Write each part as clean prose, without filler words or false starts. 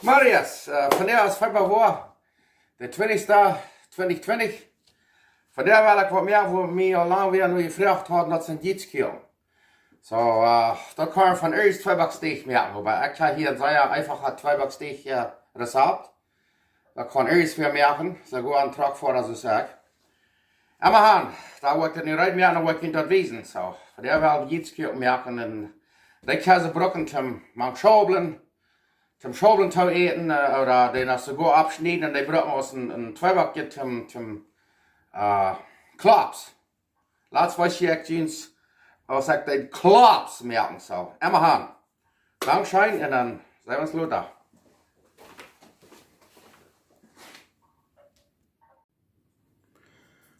Marius, vandaag is februari, de 20ste, 2020. Vandaag wil ik wat meer voor mij al lang weer nu gevraagd had dat ze een gjietz komen. Zo, dat kan van eerst 2 baksteeg merken, maar ik ga hier sehr einfach een 2 baksteeg recept. Dat kan eerst weer merken, zo goed aan trok voor als ik zeg. En maar gaan, daar wordt het nu uit merken, dan wordt het dat wezen. Zo, vandaag wil ik gjietz merken en ik ga ze brokken zum schobelen. Zum Schobeln zu eten, oder den hast du gut abschneiden und die brauchen aus ein Zweibackje zum Klops. Laatst was ich jeans, was sagt den Klops merken so. Immer haben. Langschein und dann sehen wir uns Luther.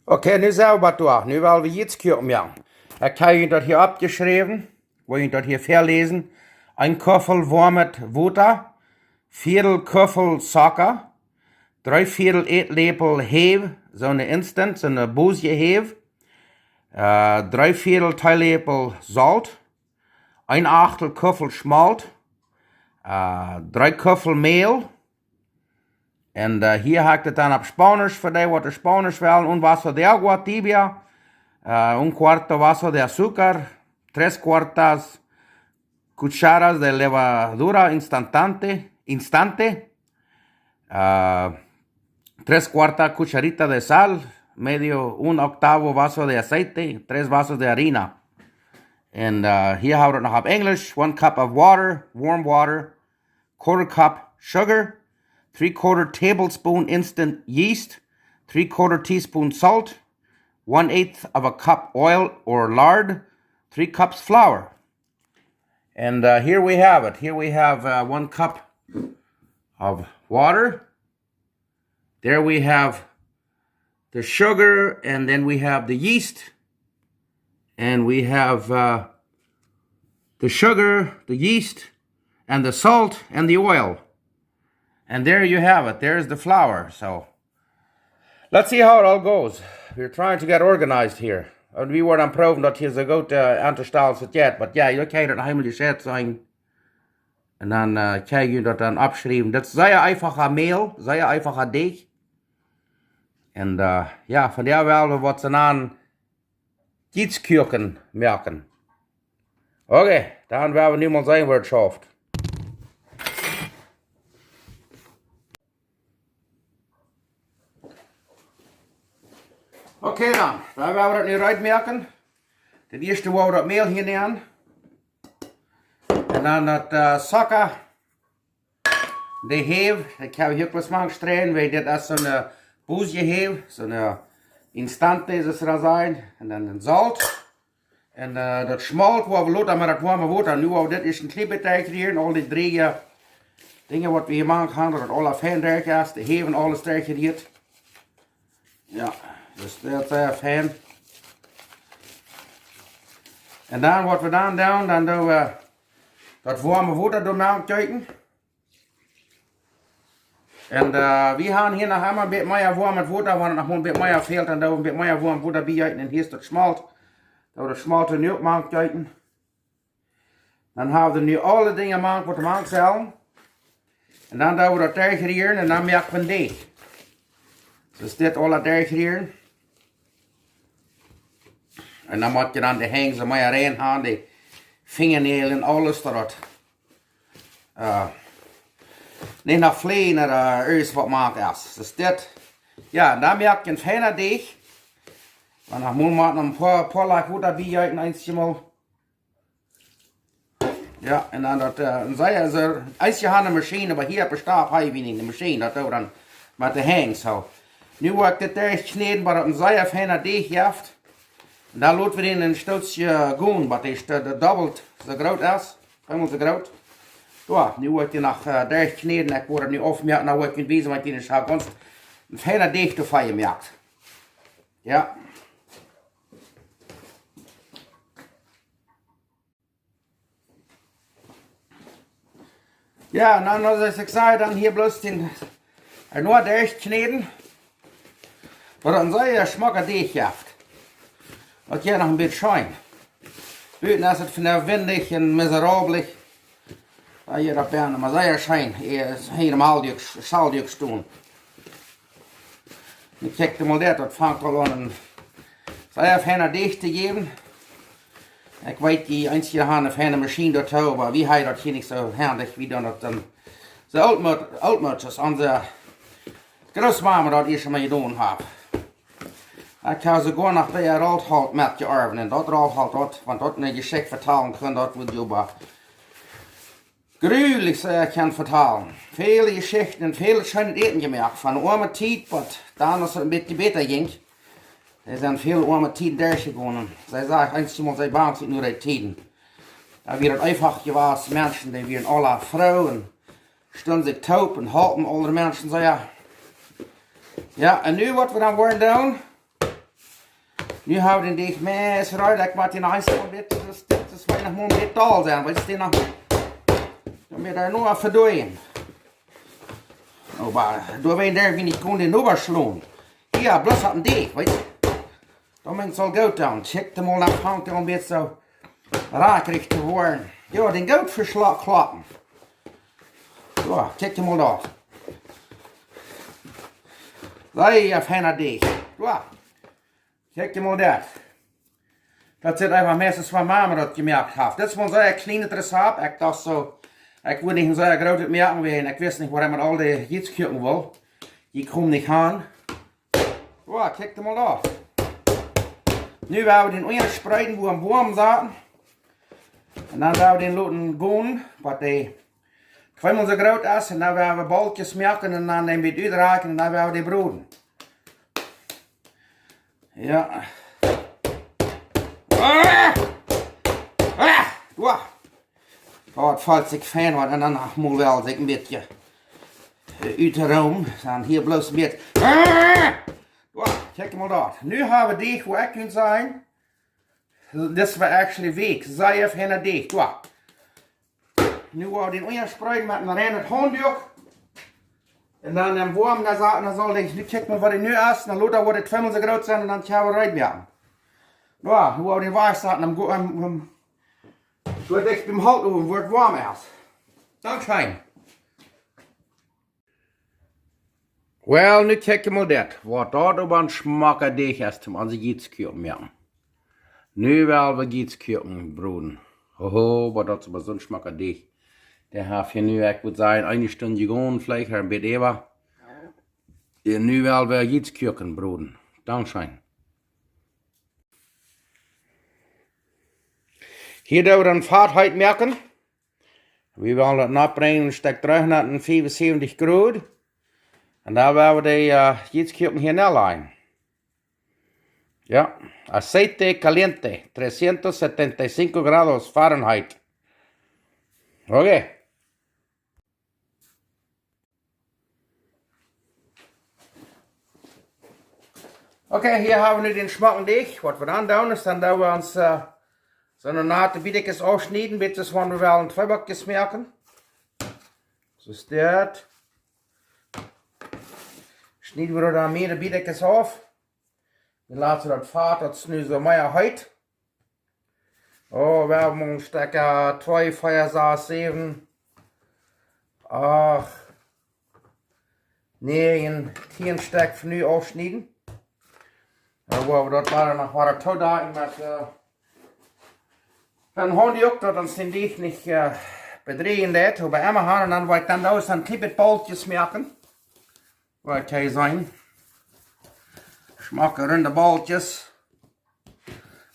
Okay, nu zijn we door. Nu willen we iets merken. Ik heb je dat hier abgeschreven, wo je dat hier verlesen. Ein Köffel warmes Water. 4 Köffel Zucker, 3/4 Eetlepel Hefe, so eine Instant, so eine Boosje Hefe, 3/4 Teelepel Salz, 1/8 Köffel Schmalt, 3 Köffel Mehl, und hier hakt het dan op Spanisch voor die wat de Spanisch willen, un vaso de agua tibia, un cuarto vaso de azúcar, 3 cuartas cucharas de levadura instante, 3/4 cucharita de sal, medio 1/8 vaso de aceite, 3 vasos de harina. And here have it nog op English, 1 cup of water, warm water, 1/4 cup sugar, 3/4 tablespoon instant yeast, 3/4 teaspoon salt, 1/8 of a cup oil or lard, 3 cups flour. And here we have it. Here we have 1 cup of water. There we have the sugar, and then we have the yeast. And we have the sugar, the yeast, and the salt, and the oil. And there you have it. There's the flour. So let's see how it all goes. We're trying to get organized here. Und wir wollen proben, dass hier so gut anzustellen wird. Aber ja, ihr könnt das heimlich geschätzt sein. Und dann könnt ihr das dann abschreiben. Das ist sehr einfacher Mehl, sehr einfacher Deeg. Und ja, von der werden wir was an Gjietz-Kucken merken. Okay, dann werden wir nicht mal sehen, wer es schafft. Okay dan werden we dat nu uitmerken. Ten eerste we dat meel hier nemen. En dan dat suiker. De heef. Ik heb hier plus maken streken, weil dit is zo'n boosje heef. Zo'n instante is het er zijn. En dan een zout. En dat smalt waar we laten met dat warme water. Nu we dit is een klebeteig hier. En al die 3 dingen wat we hier maken gaan. Dat het alle fijn sterk is. De heef en alles sterk hier. Ja. Dus dat is fijn. En dan wat we dan doen, dan doen we dat warme water door melk kijken. En we gaan hier nog een beetje meer warm water, want het nog een beetje meer veelt, dan doen we een beetje meer warm water bij. En hier is dat smalt. Dan we dat smalt nu ook melk kijken. Dan hebben we nu alle dingen maken wat we maken zullen. En dan doen we dat tegerieren en dan merken we deeg. Dus dit alle tegerieren. En dan moet je dan de hang zo maar erin gaan, de vingerneel en alles dat niet naar vlees naar eerst wat maken is. Dus dit, ja, dan merk je een fijne deeg. En dan moet je een paar laag water bij uit eentje mal. Ja, en dan dat, als je aan de machine, maar hier bestaat hij weer in de machine, dat doe dan met de hang zo. Nu wordt dit deeg gesneden, maar een zeer fijne deeg heeft. En dan laten we in een stootje gaan, wat is dubbelt zo groot is, helemaal zo groot. Ja, nu wordt hij nog deeg gesneden, ik word het nu afmerken, nou word ik het wezen, want die is gewoon een fijne deeg te fijn merkt. Ja. Ja, en dan als ik zei, dan hier bloß den nur deeg gesneden. Maar dan zou je een smakke deeg heeft. Dat je nog een beetje schijn. Buiten is het windig en miserabel. Hier dat bijna, maar zij schijn. Helemaal die zal die doen. Ik kijk er mal dat vangt al aan. Zij heeft hen dicht te geven. Ik weet die einzige hand of hen machine dat hou, maar wie hij dat hier niet zo handig wie dan dat dan. De oudmoeders aan de grootmama dat eerst maar gedaan heb. Ik ga ze gewoon naar bij oud halt met je arven en dat oud halt dat, want dat niet je schik vertalen kan dat moet je maar gruwelijk kan vertalen. Vele geschichten en veel schöne eten gemerkt van arme tijd, wat dan als het een beetje beter ging. Er zijn veel arme tijd durchgegangen. Zij sagen einmal zij baan zich nur die tijden. Da wird het einfach gewas Menschen, die werden alle Frauen, stunden zich taub en halten alle mensen zo ja. Ja, en nu wat we dan worden doen. Nu houden die mensen eruit, ik maak die nog eens een beetje, dat is weinig meer een beetje taal zijn, weet je nog. Dan ben je daar nog even doorheen. Oh, maar door wij daar wie niet kon die overslaan. Ja, bloß op een deeg, weet je. Dan ben ik zo goed doen. Check hem al naar hangt er een beetje zo rakerig te worden. Ja, den goed verslag klappen. Ja, check hem al daar. Zij heeft hen naar deeg. Ja. Kijk je mal dat. Dat zit einfach meestens van mama dat gemerkt heeft. Dit is wel zo'n kleine recept. Ik dacht zo, ik wil niet zo'n groot merken wegen. Ik wist niet waar ik met al die gjietz wil. Die komt niet aan. Ja, kijk je mal daar. Nu gaan we den ene spreiden, wo we am Boom zaten. En dan gaan we den laten gaan, wat die kwijl zo groot is. En dan gaan we balkjes merken en dan nemen we het uitraken en dan gaan we die broden. Ja. Oh, het valt zich fijn wat en dan moet wel zich een beetje uit de room. Dan hier bloos een beetje. Kijk maar daar. Nu hebben we deeg waar ik kan zijn. This was actually weak. Zij heeft hen deeg. Nu gaan we den onderspreiden met een rennen handdoek. En dan im warm dan soll ich, nu kijk maar wat het nu is, dan laat wordt het 25 graden zijn en dan gaan we eruit werken. Ja, hoe we den waar staat, dan wordt het beim halt oven, wordt het warm is. Dankzij. Wel, nu kijk je maar dat, wat dat op een smakke deeg is, om onze gjietz merken. Nu wel we gjietz broden. Hoho, wat dat is zo'n smakke deeg. Der heeft hier nu, ik moet zeggen, een stunde gegaan, vielleicht een beetje even. En nu wel weer gjietz broden. Dankzij. Hier doen we dan vaartheid merken. We willen het napbrengen een stuk 375 graden. En dan willen we de gjietz hier neerleggen. Ja, aceite caliente, 375 grados Fahrenheit. Oké. Oké, hier hebben we nu den smaken deeg. Wat we dan doen is, dan doen we ons zo'n nate biedekjes afsnijden, beetje van we wel een tweebakjes merken. Zo is dat. Snijden we dan meer de biedekjes af. Dan laten we dat vaart, dat is nu zo meer heet. Oh, we hebben een stuk 2, 4, 6, 7, 8, 9, 10 stuk van nu afsnijden. Dan gaan we dat later nog wat toedagen met een handdoek, dat ons den deeg niet bedreigen deed. Hoe bij Emma gaan en dan wil ik dan dus een kleine balletjes maken. Wat hij zijn. Smaken runde balletjes.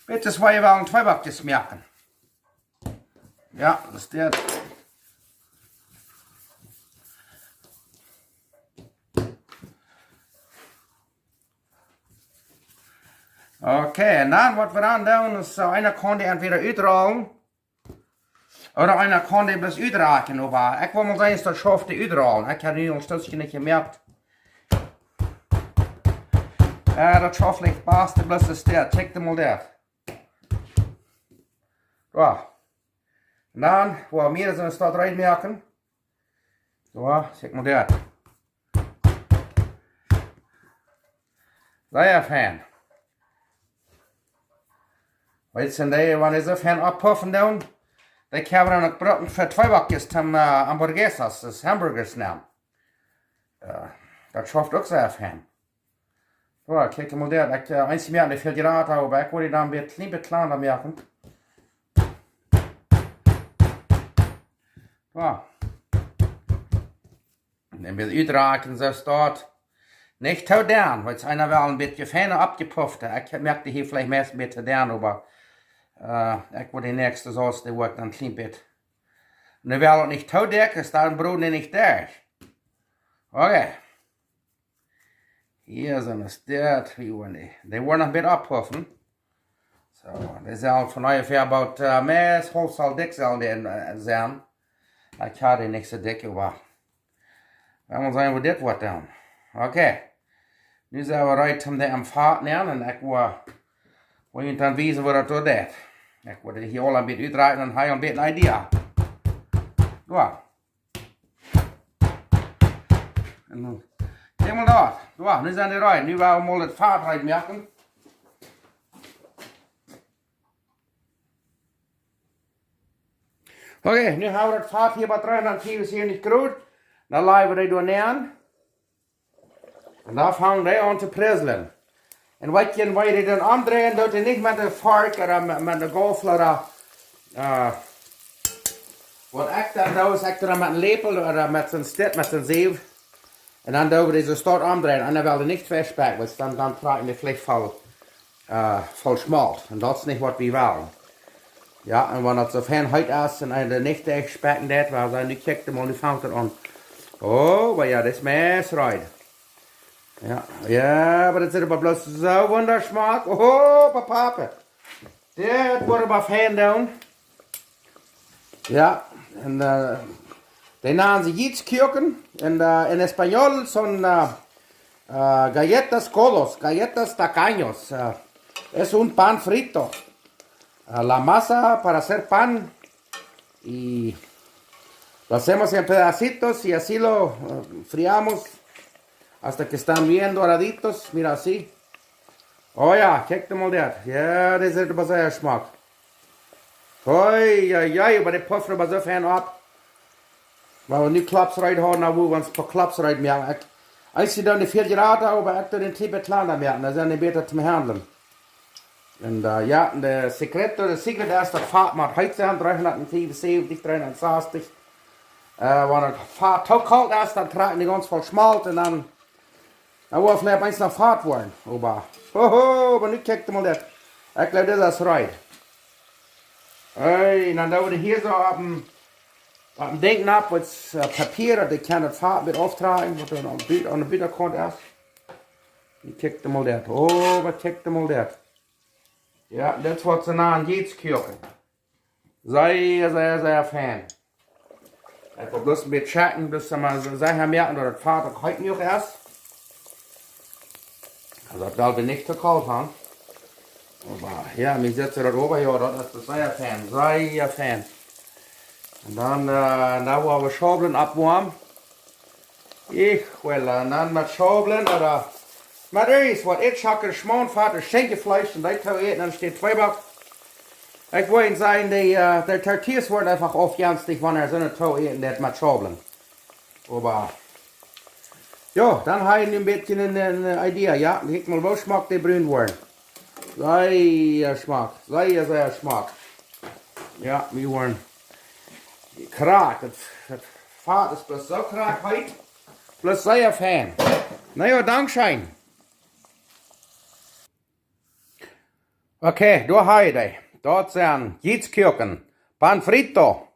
Beetje waar je wel een tweebakjes maken. Ja, dat is dit. Oké, en dan wat we dan doen is, einer kan die entweder uitrollen. Oder einer kan die bloß uitraken. Aber ik wil maar zeggen, dat schafft die uitrollen. Ik heb nu een stukje niet gemerkt. Ja, dat schafft ligt best, bloß is dit. Check hem mal dat. Ja. En dan, wo wir so een stad reinmerken. So, check mal dat. Sehr fein. Weet je, wanneer ze fan oppuffen doen, die können wir noch brauchen für 2 Backjes zum Hamburguesas, das Hamburgers nehmen. Das schafft auch sehr fein. So, kijk mal der, ich eins mehr an der Filtrate, aber ich wollte dann ein bisschen kleiner machen. So. Dann wird uitraken, so dort. Nicht zu dern, weil es einer wel ein bisschen feiner abgepufft. Ich merkte hier vielleicht mehr ein bisschen dern, aber ich wollte die nächste Sauce, die wird dann ein klein bisschen. Und dann will es nicht zu dick, ist dann Brot nicht durch. Okay. Hier sind es dort, wie wollen die? Die wollen noch ein bisschen abpuffen. So, die sollen von ungefähr about mehr halb dick sollen die sein. Ich habe die nicht so dick, aber wir wollen sehen, wo das wird dann. Okay. Nu zijn we rijdt om de am vaart neer en ik wil je dan wijzen wat dat doet. Ik wil hier al een beetje uitrijden en hij een beetje een idee. Ja. En dan kijk maar daar. Ja, nu zijn die rijden. Nu gaan we mal het vaartrijd merken. Oké, nu gaan we het vaart hier bij 374 graden. Dan laten we die door neer. En dan fangen die aan te prizzelen. En wat je dan omdraaien, doet je niet met een vork of met een gaffel. Wat ik dan doe, is ik dan met een lepel of met zo'n stick, met zo'n zeef. En dan doen we deze start omdraaien. En dan wil je niet verspekken, want dan krijg je de vlees vol smalt. En dat is niet wat we willen. Ja, en wanneer het zo fijn uit is en je niet echt spekken deed, wel dan nu kijkt hem al, nu vangt het aan. Oh, maar ja, dat is mes right. Ja, ja, maar dat zit maar bloos zo wondersmaak. Oh, papa. Dit wordt maar fijn doen. Ja, en die namen ze gjietz kucken. En in Español son galletas colos, galletas tacaños. Es un pan frito. La masa para hacer pan. Y lo hacemos en pedacitos y así lo friamos. Hasta que están bien doraditos, mira así. Oh ja, kijk mal dat. Ja, dat is het sehr smaak. Hoi, ja, maar die puffen maar zo fijn op. Maar we nu klapsrijd houden, nou we ons per klapsrijd merken. Als je dan de 4 graden over ik in Tibet kleiner merken, dan zijn die beter te handelen. En ja, de secret is dat vaart maar heute zijn, 375, 360. Wanneer het vaart te koud is, dan krijgen die ganz vol smalt en dan wil vielleicht eins noch Fahrt wollen. Aber nu kijk mal dat. Ik glaube, dat is right. Hey, dan doen we hier zo op een ding op, wat papier, dat kan het vaart met afdraaien, wat er aan de buitenkant is. Nu kijk mal dat. Oh, wat kijk mal dat. Ja, dat wordt ze na een gjietz kucken. Sehr fan. Ik wil bloß een beetje checken, bis ze maar zeggen merken, dat het vaart ook heute nog is. Also das will wir nicht zu kalt haben. Aber ja, wir setzen das oben hier, das ist sehr fan. Und dann, da wo wir Schabeln abwarmen. Ich will dann mit Schabeln oder mit Reis, was ich schacke, Schmonfahrt, Schenkefleisch und das eten, dann steht 2 Back. Ich will Ihnen sagen, die Tortillas werden einfach aufjanstig, wenn er so eine Tau eten, das mit Schabeln. Aber ja, dann habe ich ein bisschen eine Idee, ja. Kijk mal, wo schmeckt die brun worden? Sehr Schmack. Ja, wir wollen kraak. Das Fahrt ist bloß so kraak heute. Bloß sehr fan. Naja, Dankeschön. Okay, da habe ich die. Dort sind gjietz kucken, pan frito,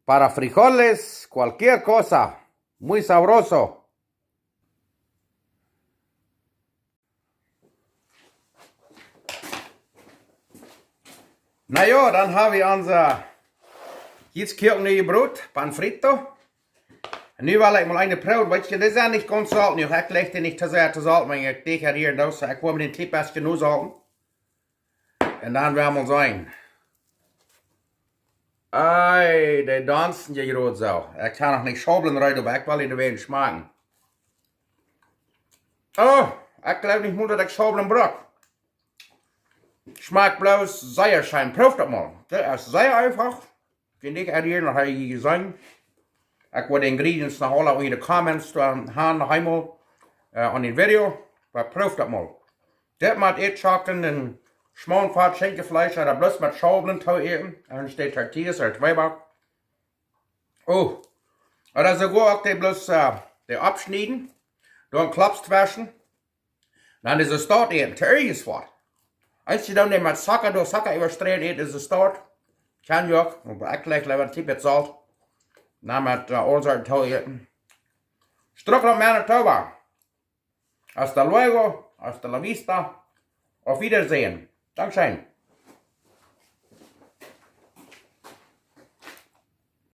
para frijoles, cualquier cosa. Muy sabroso. Na ja, dann haben wir unser gjietz kucken Brot, pan frito. Und nu will ich mal eine Brot, weißt du, das ist ja nicht ganz salten. Ich lege den nicht zu sehr zu salten, wenn ich dekoriere das. Ich will mir den Clip erst genug salten. Und dann werden wir sein. Ey, die tanzen ja gerade so. Ich kann noch nicht schabeln rein, aber ich will ihn wenig schmecken. Oh, ich glaube nicht nur, dass ich schabeln brauche. Schmeckt bloß sehr schön. Prüft das mal. Das ist sehr einfach. Vind ik hier nog je gezien. Ik wil de ingredients nog alle in de comments gaan nog eenmaal aan die video. Maar proef dat mal. Dit met eetchokken en schmoonvat, schenkenfleisch, dat bloß met Schaubeln te eten. En dan steht tortillas oder Zweibach. Oh, und das ist gut auch die bloß die abschneiden, dann klappst waschen. Dann ist es dort eten, terriers fort. Als je dan met zakken door zakken overstreden eet, is het dort. Kan je ook, maar ik leg liever een type zout. Dan met oorzaak te eten. Schtrucklaunt Manitoba. Hasta luego, hasta la vista. Auf Wiedersehen. Dankeschön.